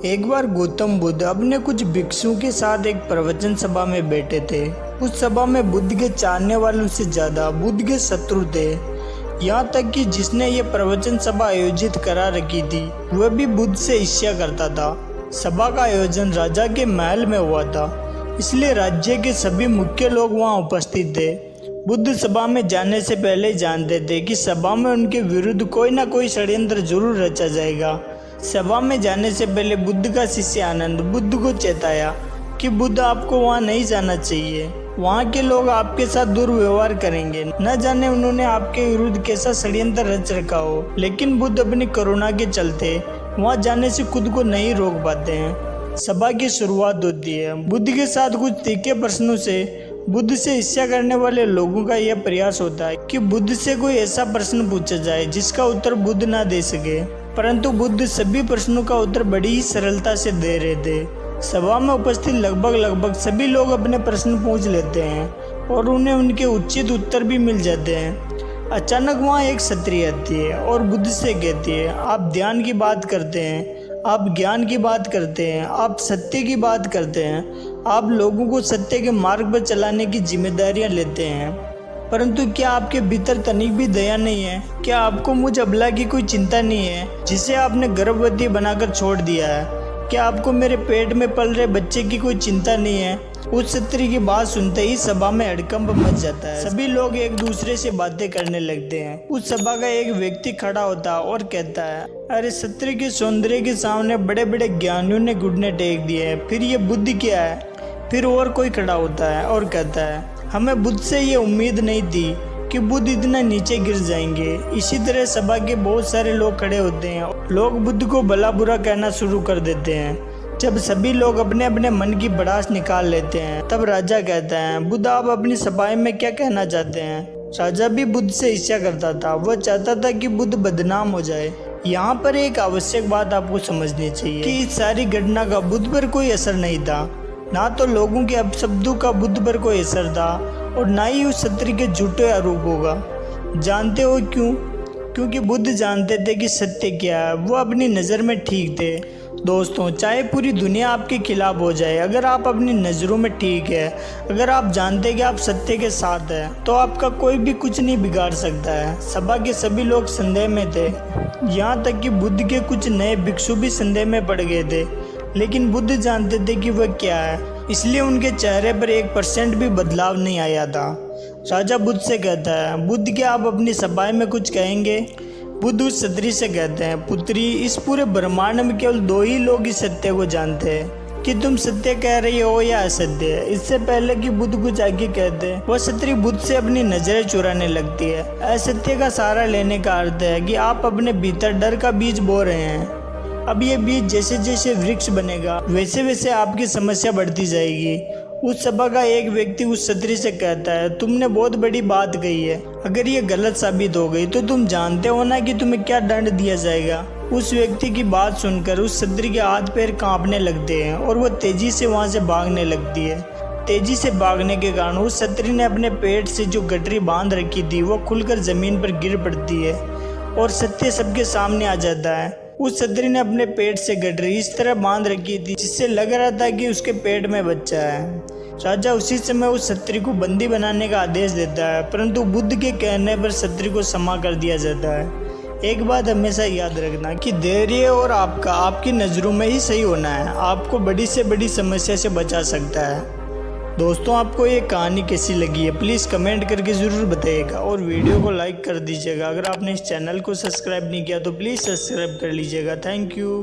एक बार गौतम बुद्ध अपने कुछ भिक्षुओं के साथ एक प्रवचन सभा में बैठे थे। उस सभा में बुद्ध के चाहने वालों से ज्यादा बुद्ध के शत्रु थे। यहाँ तक कि जिसने ये प्रवचन सभा आयोजित करा रखी थी वह भी बुद्ध से ईर्ष्या करता था। सभा का आयोजन राजा के महल में हुआ था, इसलिए राज्य के सभी मुख्य लोग वहाँ उपस्थित थे। बुद्ध सभा में जाने से पहले जानते थे कि सभा में उनके विरुद्ध कोई ना कोई षड्यंत्र जरूर रचा जाएगा। सभा में जाने से पहले बुद्ध का शिष्य आनंद बुद्ध को चेताया कि बुद्ध आपको वहाँ नहीं जाना चाहिए, वहाँ के लोग आपके साथ दुर्व्यवहार करेंगे। न जाने उन्होंने आपके विरुद्ध कैसा षड्यंत्र रच रखा हो, लेकिन बुद्ध अपनी करुणा के चलते वहाँ जाने से खुद को नहीं रोक पाते हैं। सभा की शुरुआत होती है। बुद्ध के साथ कुछ तीखे प्रश्नों से बुद्ध से ईर्ष्या करने वाले लोगों का यह प्रयास होता है कि बुद्ध से कोई ऐसा प्रश्न पूछा जाए जिसका उत्तर बुद्ध ना दे सके, परंतु बुद्ध सभी प्रश्नों का उत्तर बड़ी ही सरलता से दे रहे थे। सभा में उपस्थित लगभग सभी लोग अपने प्रश्न पूछ लेते हैं और उन्हें उनके उचित उत्तर भी मिल जाते हैं। अचानक वहाँ एक क्षत्रिय आती है और बुद्ध से कहती है, आप ध्यान की बात करते हैं, आप ज्ञान की बात करते हैं, आप सत्य की बात करते हैं, आप लोगों को सत्य के मार्ग पर चलाने की जिम्मेदारियां लेते हैं, परंतु क्या आपके भीतर तनिक भी दया नहीं है? क्या आपको मुझ अबला की कोई चिंता नहीं है जिसे आपने गर्भवती बनाकर छोड़ दिया है? क्या आपको मेरे पेट में पल रहे बच्चे की कोई चिंता नहीं है? उस क्षत्रिय की बात सुनते ही सभा में हड़कंप मच जाता है। सभी लोग एक दूसरे से बातें करने लगते हैं। उस सभा का एक व्यक्ति खड़ा होता है और कहता है, अरे क्षत्रिय के सौंदर्य के सामने बड़े बड़े ज्ञानियों ने घुटने टेक दिए हैं, फिर ये बुद्धि क्या है? फिर और कोई खड़ा होता है और कहता है, हमें बुद्ध से ये उम्मीद नहीं थी कि बुद्ध इतना नीचे गिर जाएंगे। इसी तरह सभा के बहुत सारे लोग खड़े होते हैं। लोग बुद्ध को भला बुरा कहना शुरू कर देते हैं। जब सभी लोग अपने अपने मन की भड़ास निकाल लेते हैं तब राजा कहता है, बुद्ध आप अपनी सभा में क्या कहना चाहते हैं? राजा भी बुद्ध से ईर्ष्या करता था। वह चाहता था कि बुद्ध बदनाम हो जाए। यहाँ पर एक आवश्यक बात आपको समझनी चाहिए कि इस सारी घटना का बुद्ध पर कोई असर नहीं था। ना तो लोगों के अपशब्दों का बुद्ध पर कोई असर था और ना ही उस क्षत्रिय के झूठे आरोप होगा। जानते हो क्यों? क्योंकि बुद्ध जानते थे कि सत्य क्या है। वो अपनी नज़र में ठीक थे। दोस्तों, चाहे पूरी दुनिया आपके खिलाफ हो जाए, अगर आप अपनी नज़रों में ठीक है, अगर आप जानते कि आप सत्य के साथ हैं, तो आपका कोई भी कुछ नहीं बिगाड़ सकता है। सभा के सभी लोग संदेह में थे। यहाँ तक कि बुद्ध के कुछ नए भिक्षु भी संदेह में पड़ गए थे, लेकिन बुद्ध जानते थे कि वह क्या है, इसलिए उनके चेहरे पर 1% भी बदलाव नहीं आया था। राजा बुद्ध से कहता है, बुद्ध क्या आप अपनी सभा में कुछ कहेंगे? बुद्ध उस क्षत्रिय से कहते हैं, पुत्री, इस पूरे ब्रह्मांड में केवल 2 ही लोग इस सत्य को जानते हैं कि तुम सत्य कह रही हो या असत्य। इससे पहले कि बुद्ध कुछ आगे कहते वह क्षत्रिय बुद्ध से अपनी नजरें चुराने लगती है। असत्य का सहारा लेने का अर्थ है कि आप अपने भीतर डर का बीज बो रहे हैं। अब ये बीज जैसे जैसे वृक्ष बनेगा वैसे वैसे आपकी समस्या बढ़ती जाएगी। उस सभा का एक व्यक्ति उस क्षत्रिय से कहता है, तुमने बहुत बड़ी बात कही है। अगर ये गलत साबित हो गई तो तुम जानते हो ना कि तुम्हें क्या दंड दिया जाएगा। उस व्यक्ति की बात सुनकर उस क्षत्रिय के हाथ पैर कांपने लगते हैं और वह तेजी से वहां से भागने लगती है। तेजी से भागने के कारण उस क्षत्रिय ने अपने पेट से जो गठरी बांध रखी थी वो खुलकर जमीन पर गिर पड़ती है और सत्य सबके सामने आ जाता है। उस क्षत्रिय ने अपने पेट से गठरी इस तरह बांध रखी थी जिससे लग रहा था कि उसके पेट में बच्चा है। राजा उसी समय उस क्षत्रिय को बंदी बनाने का आदेश देता है, परंतु बुद्ध के कहने पर क्षत्रिय को क्षमा कर दिया जाता है। एक बात हमेशा याद रखना कि धैर्य और आपकी नज़रों में ही सही होना है आपको बड़ी से बड़ी समस्या से बचा सकता है। दोस्तों, आपको ये कहानी कैसी लगी है प्लीज़ कमेंट करके ज़रूर बताइएगा और वीडियो को लाइक कर दीजिएगा। अगर आपने इस चैनल को सब्सक्राइब नहीं किया तो प्लीज़ सब्सक्राइब कर लीजिएगा। Thank you.